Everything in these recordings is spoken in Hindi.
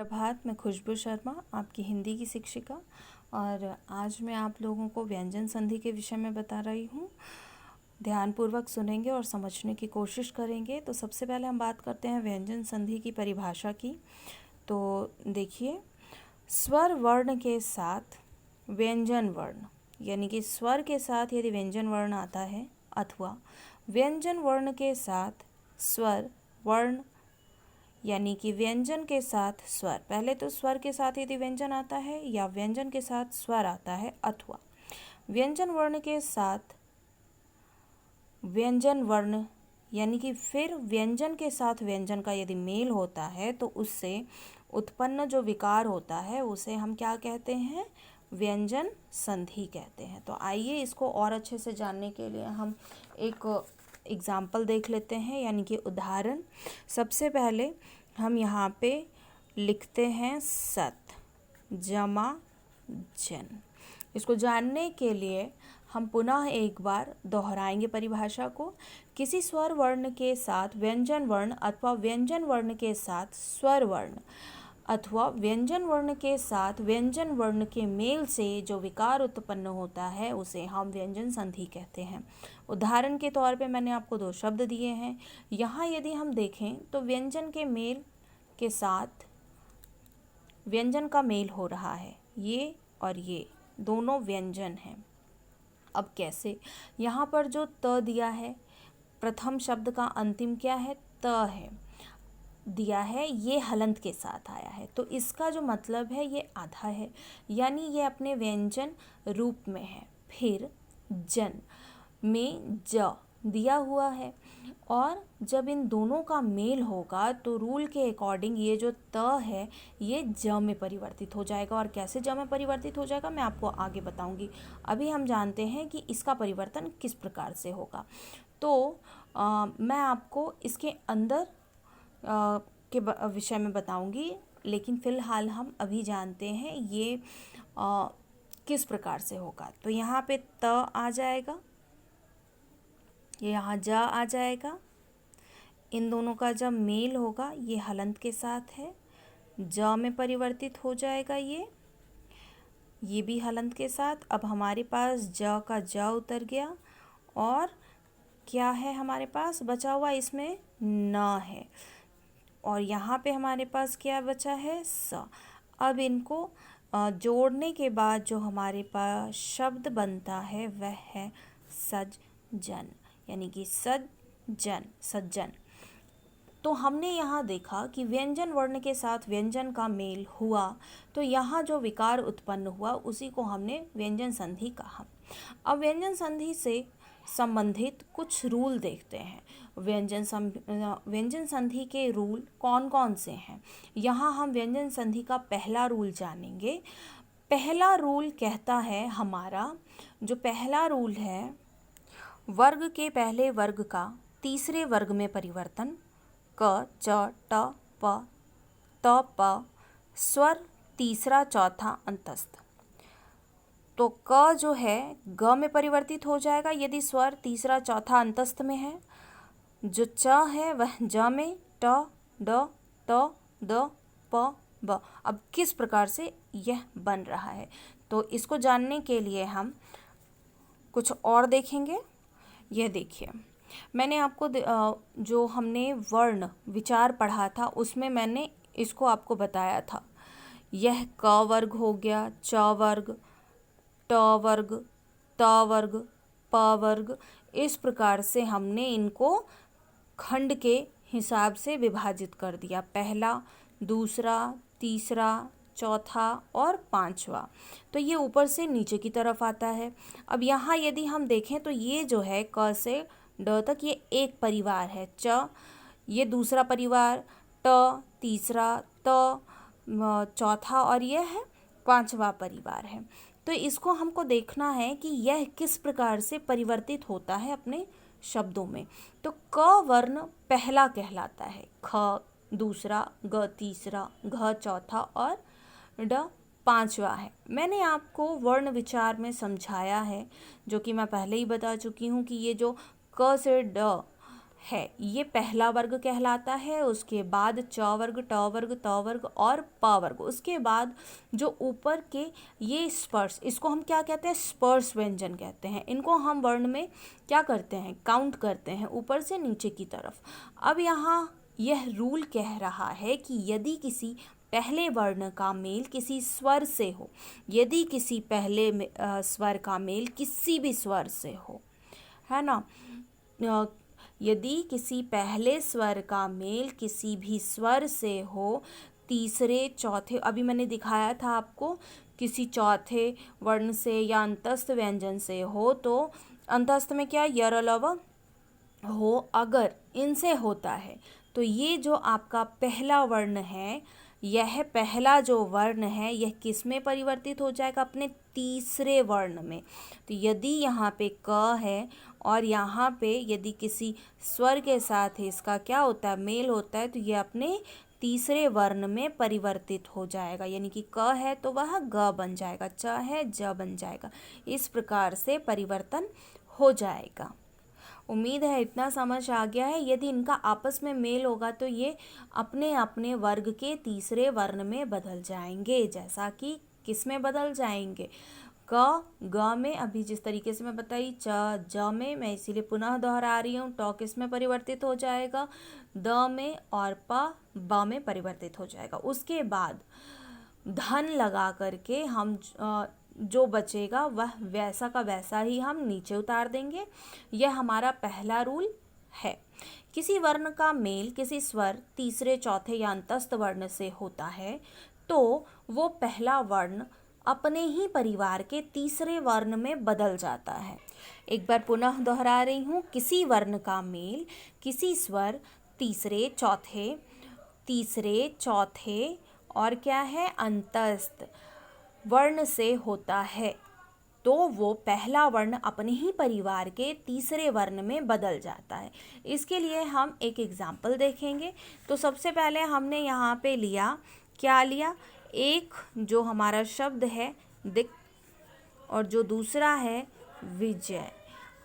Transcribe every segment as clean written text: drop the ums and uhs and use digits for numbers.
प्रभात, मैं खुशबू शर्मा, आपकी हिंदी की शिक्षिका। और आज मैं आप लोगों को व्यंजन संधि के विषय में बता रही हूँ। ध्यानपूर्वक सुनेंगे और समझने की कोशिश करेंगे। तो सबसे पहले हम बात करते हैं व्यंजन संधि की परिभाषा की। तो देखिए, स्वर वर्ण के साथ व्यंजन वर्ण, यानी कि स्वर के साथ यदि व्यंजन वर्ण आता है अथवा व्यंजन वर्ण के साथ स्वर वर्ण, यानी कि व्यंजन के साथ स्वर, पहले तो स्वर के साथ यदि व्यंजन आता है या व्यंजन के साथ स्वर आता है अथवा व्यंजन वर्ण के साथ व्यंजन वर्ण, यानी कि फिर व्यंजन के साथ व्यंजन का यदि मेल होता है तो उससे उत्पन्न जो विकार होता है उसे हम क्या कहते हैं? व्यंजन संधि कहते हैं। तो आइए इसको और अच्छे से जानने के लिए हम एक एग्जाम्पल देख लेते हैं, यानी कि उदाहरण। सबसे पहले हम यहाँ पे लिखते हैं सत जमा जन। इसको जानने के लिए हम पुनः एक बार दोहराएंगे परिभाषा को। किसी स्वर वर्ण के साथ व्यंजन वर्ण अथवा व्यंजन वर्ण के साथ स्वर वर्ण अथवा व्यंजन वर्ण के साथ व्यंजन वर्ण के मेल से जो विकार उत्पन्न होता है उसे हम व्यंजन संधि कहते हैं। उदाहरण के तौर पे मैंने आपको 2 शब्द दिए हैं। यहाँ यदि हम देखें तो व्यंजन के मेल के साथ व्यंजन का मेल हो रहा है, ये और ये दोनों व्यंजन हैं। अब कैसे? यहाँ पर जो त दिया है, प्रथम शब्द का अंतिम क्या है? त है दिया है, ये हलंत के साथ आया है, तो इसका जो मतलब है ये आधा है, यानी ये अपने व्यंजन रूप में है। फिर जन में ज दिया हुआ है, और जब इन दोनों का मेल होगा तो रूल के अकॉर्डिंग ये जो त है ये ज में परिवर्तित हो जाएगा। और कैसे ज में परिवर्तित हो जाएगा मैं आपको आगे बताऊंगी। अभी हम जानते हैं कि इसका परिवर्तन किस प्रकार से होगा। तो मैं आपको इसके अंदर के विषय में बताऊंगी, लेकिन फ़िलहाल हम अभी जानते हैं ये किस प्रकार से होगा। तो यहाँ पे त आ जाएगा, ये यहाँ ज आ जाएगा। इन दोनों का जब मेल होगा ये हलंत के साथ है, ज में परिवर्तित हो जाएगा, ये भी हलंत के साथ। अब हमारे पास ज का ज उतर गया, और क्या है हमारे पास बचा हुआ? इसमें न है, और यहाँ पे हमारे पास क्या बचा है? स। अब इनको जोड़ने के बाद जो हमारे पास शब्द बनता है वह है सज्जन, यानी कि सज्जन, सज्जन। तो हमने यहाँ देखा कि व्यंजन वर्ण के साथ व्यंजन का मेल हुआ तो यहाँ जो विकार उत्पन्न हुआ उसी को हमने व्यंजन संधि कहा। अब व्यंजन संधि से संबंधित कुछ रूल देखते हैं। व्यंजन संधि के रूल कौन कौन से हैं? यहाँ हम व्यंजन संधि का पहला रूल जानेंगे। पहला रूल कहता है, हमारा जो पहला रूल है, वर्ग के पहले वर्ग का तीसरे वर्ग में परिवर्तन। क च ट प त प स्वर तीसरा चौथा अंतस्थ। तो क जो है ग में परिवर्तित हो जाएगा यदि स्वर तीसरा चौथा अंतस्थ में है। जो च है वह ज में, ट ड त द प ब। अब किस प्रकार से यह बन रहा है तो इसको जानने के लिए हम कुछ और देखेंगे। यह देखिए, मैंने आपको जो हमने वर्ण विचार पढ़ा था उसमें मैंने इसको आपको बताया था। यह क वर्ग हो गया, च वर्ग, ट वर्ग, त वर्ग, प वर्ग। इस प्रकार से हमने इनको खंड के हिसाब से विभाजित कर दिया, पहला, दूसरा, तीसरा, चौथा और पांचवा। तो ये ऊपर से नीचे की तरफ आता है। अब यहाँ यदि हम देखें तो ये जो है क से ड तक ये एक परिवार है, च ये दूसरा परिवार, ट तीसरा, त चौथा और यह है पांचवा परिवार है। तो इसको हमको देखना है कि यह किस प्रकार से परिवर्तित होता है अपने शब्दों में। तो क वर्ण पहला कहलाता है, ख दूसरा, ग तीसरा, घ चौथा और ड पांचवा है। मैंने आपको वर्ण विचार में समझाया है, जो कि मैं पहले ही बता चुकी हूँ कि ये जो क से ड है, ये पहला वर्ग कहलाता है। उसके बाद च वर्ग, ट वर्ग, त वर्ग और प वर्ग। उसके बाद जो ऊपर के ये स्पर्श, इसको हम क्या कहते हैं? स्पर्श व्यंजन कहते हैं। इनको हम वर्ण में क्या करते हैं? काउंट करते हैं ऊपर से नीचे की तरफ। अब यहाँ यह रूल कह रहा है कि यदि किसी पहले वर्ण का मेल किसी स्वर से हो, यदि किसी पहले स्वर का मेल किसी भी स्वर से हो, है ना, यदि किसी पहले स्वर का मेल किसी भी स्वर से हो, तीसरे चौथे, अभी मैंने दिखाया था आपको, किसी चौथे वर्ण से या अंतस्थ व्यंजन से हो, तो अंतस्थ में क्या, यर लव हो, अगर इनसे होता है तो ये जो आपका पहला वर्ण है, यह पहला जो वर्ण है यह किस में परिवर्तित हो जाएगा? अपने तीसरे वर्ण में। तो यदि यहाँ पे क है और यहाँ पे यदि किसी स्वर के साथ इसका क्या होता है? मेल होता है, तो ये अपने तीसरे वर्ण में परिवर्तित हो जाएगा। यानी कि क है तो वह ग बन जाएगा, च है ज बन जाएगा। इस प्रकार से परिवर्तन हो जाएगा। उम्मीद है इतना समझ आ गया है। यदि इनका आपस में मेल होगा तो ये अपने अपने वर्ग के तीसरे वर्ण में बदल जाएंगे। जैसा कि किस में बदल जाएंगे? क ग में, अभी जिस तरीके से मैं बताई, च ज में, मैं इसीलिए पुनः दोहरा रही हूँ। ट किस में परिवर्तित हो जाएगा? द में, और प ब में परिवर्तित हो जाएगा। उसके बाद धन लगा करके हम जो बचेगा वह वैसा का वैसा ही हम नीचे उतार देंगे। यह हमारा पहला रूल है। किसी वर्ण का मेल किसी स्वर तीसरे, चौथे या अंतस्थ वर्ण से होता है तो वो पहला वर्ण अपने ही परिवार के तीसरे वर्ण में बदल जाता है। एक बार पुनः दोहरा रही हूँ, किसी वर्ण का मेल किसी स्वर तीसरे, चौथे और क्या है, अंतस्थ वर्ण से होता है तो वो पहला वर्ण अपने ही परिवार के तीसरे वर्ण में बदल जाता है। इसके लिए हम एक एग्जाम्पल देखेंगे। तो सबसे पहले हमने यहाँ पे लिया, क्या लिया? एक जो हमारा शब्द है दिक और जो दूसरा है विजय।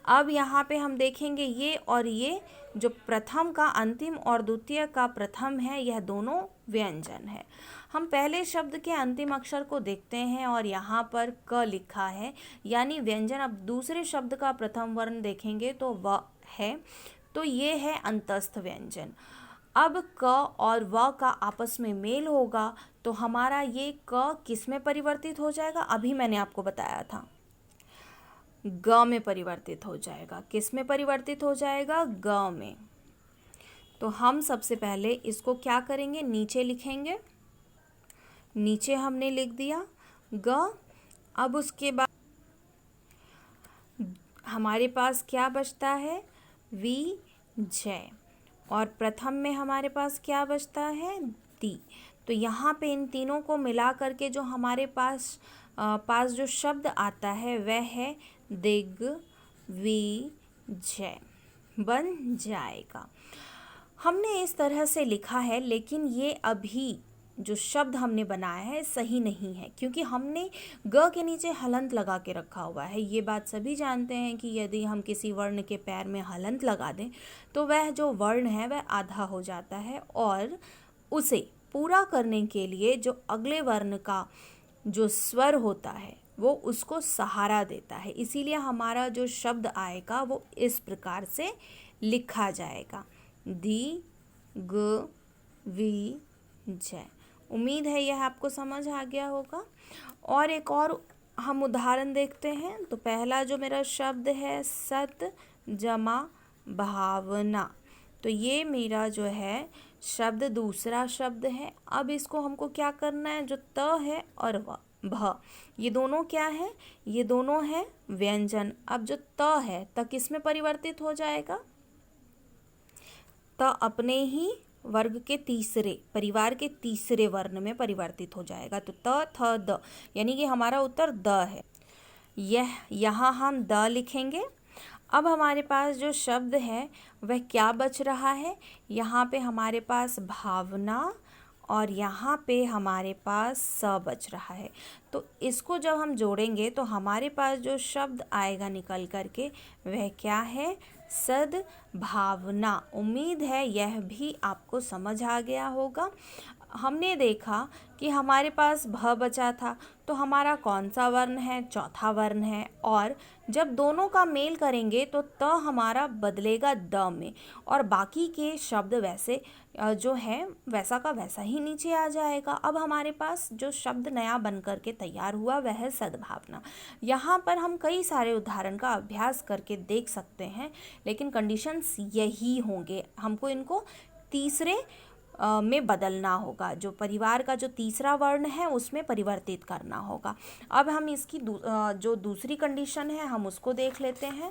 अब यहाँ पे हम देखेंगे ये और ये, जो प्रथम का अंतिम और द्वितीय का प्रथम है, यह दोनों व्यंजन है। हम पहले शब्द के अंतिम अक्षर को देखते हैं और यहाँ पर क लिखा है, यानी व्यंजन। अब दूसरे शब्द का प्रथम वर्ण देखेंगे तो व है, तो ये है अंतस्थ व्यंजन। अब क और व का आपस में मेल होगा तो हमारा ये क किस में परिवर्तित हो जाएगा? अभी मैंने आपको बताया था, ग में परिवर्तित हो जाएगा। किस में परिवर्तित हो जाएगा? ग में। तो हम सबसे पहले इसको क्या करेंगे? नीचे लिखेंगे। नीचे हमने लिख दिया ग। अब उसके बाद हमारे पास क्या बचता है? विजय। और प्रथम में हमारे पास क्या बचता है? दी। तो यहाँ पे इन तीनों को मिला करके जो हमारे पास जो शब्द आता है वह है दिग्विजय बन जाएगा। हमने इस तरह से लिखा है, लेकिन ये अभी जो शब्द हमने बनाया है सही नहीं है, क्योंकि हमने ग के नीचे हलंत लगा के रखा हुआ है। ये बात सभी जानते हैं कि यदि हम किसी वर्ण के पैर में हलंत लगा दें तो वह जो वर्ण है वह आधा हो जाता है, और उसे पूरा करने के लिए जो अगले वर्ण का जो स्वर होता है वो उसको सहारा देता है। इसीलिए हमारा जो शब्द आएगा वो इस प्रकार से लिखा जाएगा, दिग्विजय। उम्मीद है यह आपको समझ आ गया होगा। और एक और हम उदाहरण देखते हैं। तो पहला जो मेरा शब्द है सत जमा भावना, तो ये मेरा जो है शब्द दूसरा शब्द है। अब इसको हमको क्या करना है? जो त है और व भ, ये दोनों क्या है? ये दोनों है व्यंजन। अब जो त है, त किस में परिवर्तित हो जाएगा? त अपने ही वर्ग के तीसरे, परिवार के तीसरे वर्ण में परिवर्तित हो जाएगा। तो त थ द, यानी कि हमारा उत्तर द है। यहाँ हम द लिखेंगे। अब हमारे पास जो शब्द है वह क्या बच रहा है? यहाँ पे हमारे पास भावना और यहाँ पे हमारे पास स बच रहा है। तो इसको जब हम जोड़ेंगे तो हमारे पास जो शब्द आएगा निकल करके वह क्या है? सद्भावना। उम्मीद है यह भी आपको समझ आ गया होगा। हमने देखा कि हमारे पास भ बचा था, तो हमारा कौन सा वर्ण है? चौथा वर्ण है। और जब दोनों का मेल करेंगे तो त हमारा बदलेगा द में, और बाकी के शब्द वैसे जो है वैसा का वैसा ही नीचे आ जाएगा। अब हमारे पास जो शब्द नया बन कर के तैयार हुआ वह है सद्भावना। यहाँ पर हम कई सारे उदाहरण का अभ्यास करके देख सकते हैं, लेकिन कंडीशंस यही होंगे। हमको इनको तीसरे में बदलना होगा। जो परिवार का जो तीसरा वर्ण है उसमें परिवर्तित करना होगा। अब हम इसकी जो दूसरी कंडीशन है हम उसको देख लेते हैं।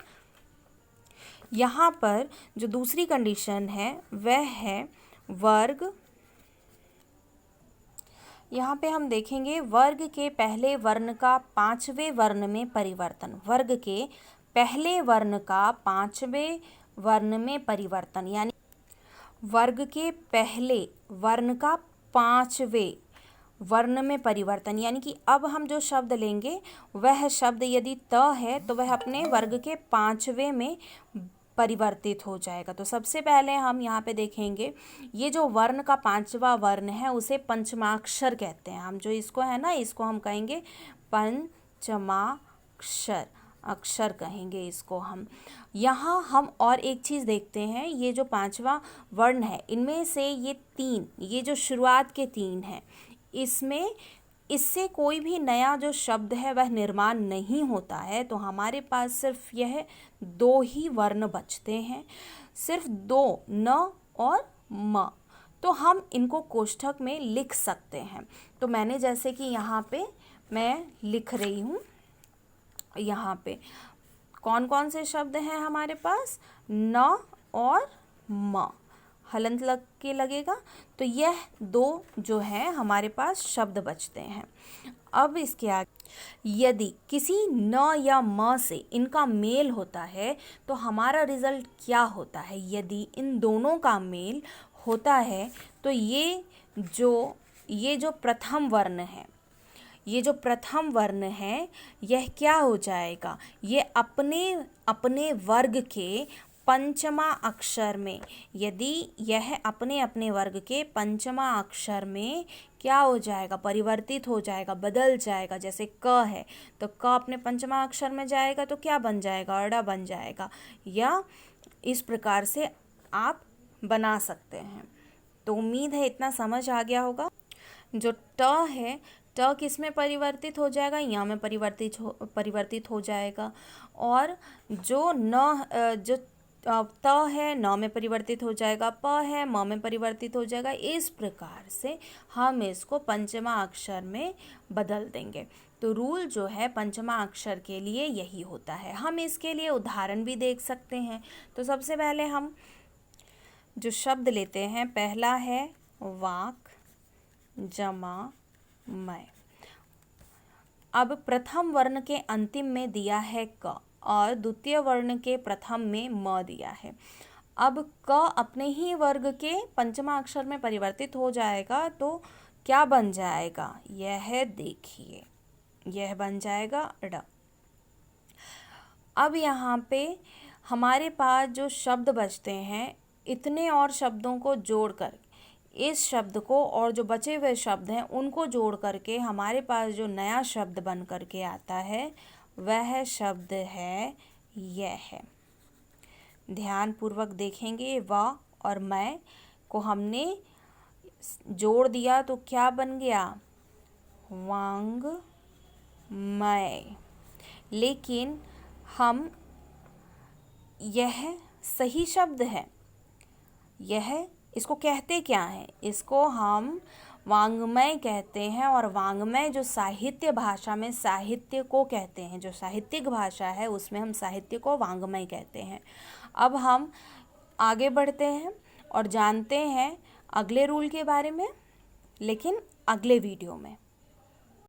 यहाँ पर जो दूसरी कंडीशन है वह है वर्ग। यहाँ पे हम देखेंगे वर्ग के पहले वर्ण का पांचवें वर्ण में परिवर्तन। वर्ग के पहले वर्ण का पांचवें वर्ण में परिवर्तन, यानी वर्ग के पहले वर्ण का पांचवें वर्ण में परिवर्तन, यानी कि अब हम जो शब्द लेंगे वह शब्द यदि त है तो वह अपने वर्ग के पांचवें में परिवर्तित हो जाएगा। तो सबसे पहले हम यहाँ पे देखेंगे ये जो वर्ण का पांचवा वर्ण है उसे पंचमाक्षर कहते हैं। हम जो इसको है ना, इसको हम कहेंगे पंचमाक्षर, अक्षर कहेंगे इसको हम। यहाँ हम और एक चीज़ देखते हैं, ये जो पांचवा वर्ण है इनमें से ये तीन, ये जो शुरुआत के तीन हैं, इससे कोई भी नया जो शब्द है वह निर्माण नहीं होता है। तो हमारे पास सिर्फ यह दो ही वर्ण बचते हैं, सिर्फ दो, न और म। तो हम इनको कोष्ठक में लिख सकते हैं। तो मैंने जैसे कि यहाँ पे मैं लिख रही हूँ, यहाँ पे कौन कौन से शब्द हैं हमारे पास? न और म। हलंत लग के लगेगा, तो यह दो जो है हमारे पास शब्द बचते हैं। अब इसके आगे यदि किसी न या म से इनका मेल होता है तो हमारा रिजल्ट क्या होता है? यदि इन दोनों का मेल होता है तो ये जो प्रथम वर्ण है, ये जो प्रथम वर्ण है यह क्या हो जाएगा? ये अपने वर्ग के पंचमा अक्षर में, यदि यह अपने अपने वर्ग के पंचमा अक्षर में क्या हो जाएगा? परिवर्तित हो जाएगा, बदल जाएगा। जैसे क है तो क अपने पंचमा अक्षर में जाएगा तो क्या बन जाएगा? अड़ा बन जाएगा। या इस प्रकार से आप बना सकते हैं। तो उम्मीद है इतना समझ आ गया होगा। जो ट है, ट किस में परिवर्तित हो जाएगा? यहाँ में परिवर्तित हो जाएगा। और जो जो त है न में परिवर्तित हो जाएगा, प है म में परिवर्तित हो जाएगा। इस प्रकार से हम इसको पंचमा अक्षर में बदल देंगे। तो रूल जो है पंचमा अक्षर के लिए यही होता है। हम इसके लिए उदाहरण भी देख सकते हैं। तो सबसे पहले हम जो शब्द लेते हैं, पहला है वाक जमा मैं। अब प्रथम वर्ण के अंतिम में दिया है क और द्वितीय वर्ण के प्रथम में म दिया है। अब क अपने ही वर्ग के पंचमा अक्षर में परिवर्तित हो जाएगा तो क्या बन जाएगा? यह देखिए, यह बन जाएगा ड। अब यहाँ पे हमारे पास जो शब्द बचते हैं, इतने और शब्दों को जोड़कर, इस शब्द को और जो बचे हुए शब्द हैं उनको जोड़ करके हमारे पास जो नया शब्द बन करके आता है वह शब्द है यह है। ध्यान पूर्वक देखेंगे, व और मैं को हमने जोड़ दिया तो क्या बन गया? वांग मैं। लेकिन हम यह सही शब्द है, यह इसको कहते क्या है? इसको हम वांग्मय कहते हैं। और वांग्मय जो साहित्य भाषा में साहित्य को कहते हैं, जो साहित्यिक भाषा है उसमें हम साहित्य को वांग्मय कहते हैं। अब हम आगे बढ़ते हैं और जानते हैं अगले रूल के बारे में, लेकिन अगले वीडियो में।